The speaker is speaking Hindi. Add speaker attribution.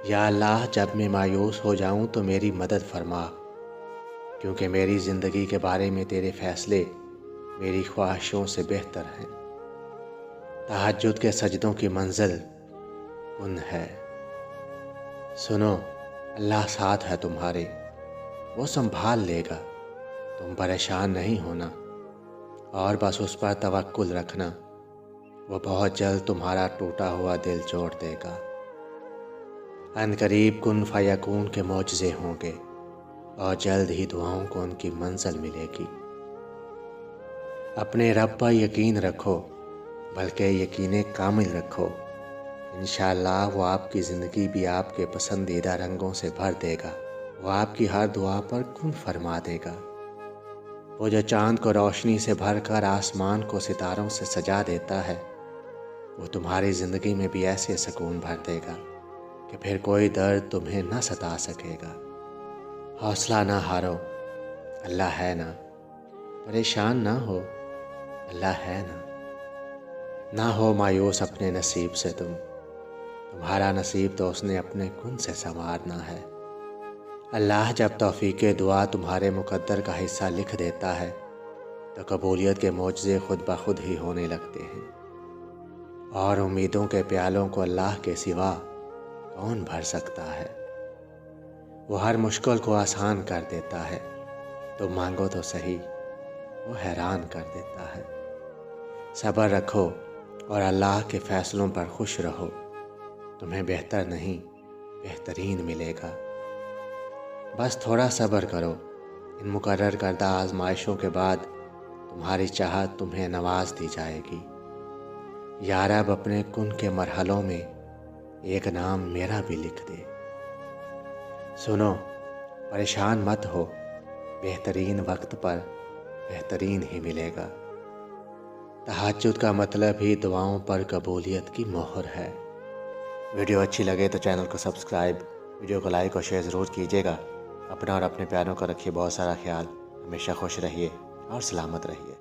Speaker 1: या अल्लाह, जब मैं मायूस हो जाऊं तो मेरी मदद फरमा, क्योंकि मेरी ज़िंदगी के बारे में तेरे फ़ैसले मेरी ख्वाहिशों से बेहतर हैं। तहज्जुद के सजदों की मंजिल कुन है। सुनो, अल्लाह साथ है तुम्हारे, वो संभाल लेगा। तुम परेशान नहीं होना और बस उस पर तवक्कुल रखना। वो बहुत जल्द तुम्हारा टूटा हुआ दिल जोड़ देगा। अनकरीब कुन फयकून के मौजज़े होंगे और जल्द ही दुआओं को उनकी मंजिल मिलेगी। अपने रब पर यकीन रखो, बल्कि यकीन कामिल रखो। इंशाअल्लाह वो आपकी ज़िंदगी भी आपके पसंदीदा रंगों से भर देगा। वो आपकी हर दुआ पर कुन फरमा देगा। वो जो चाँद को रोशनी से भरकर आसमान को सितारों से सजा देता है, वो तुम्हारी ज़िंदगी में भी ऐसे सुकून भर देगा कि फिर कोई दर्द तुम्हें न सता सकेगा। हौसला ना हारो, अल्लाह है ना। परेशान ना हो, अल्लाह है ना। ना हो मायूस अपने नसीब से तुम्हारा नसीब तो उसने अपने कुन से संवारना है। अल्लाह जब तौफीक दुआ तुम्हारे मुकद्दर का हिस्सा लिख देता है तो कबूलियत के मौजज़े खुद ब खुद ही होने लगते हैं। और उम्मीदों के प्यालों को अल्लाह के सिवा कौन भर सकता है। वो हर मुश्किल को आसान कर देता है। तुम मांगो तो सही, वो हैरान कर देता है। सब्र रखो और अल्लाह के फ़ैसलों पर खुश रहो। तुम्हें बेहतर नहीं, बेहतरीन मिलेगा। बस थोड़ा सब्र करो। इन मुकर्रर करदा आजमाइशों के बाद तुम्हारी चाहत तुम्हें नवाज दी जाएगी। या रब, अपने कुन के मरहलों में एक नाम मेरा भी लिख दे। सुनो, परेशान मत हो, बेहतरीन वक्त पर बेहतरीन ही मिलेगा। तहज्जुद का मतलब ही दुआओं पर कबूलियत की मोहर है। वीडियो अच्छी लगे तो चैनल को सब्सक्राइब, वीडियो को लाइक और शेयर ज़रूर कीजिएगा। अपना और अपने प्यारों का रखिए बहुत सारा ख्याल। हमेशा खुश रहिए और सलामत रहिए।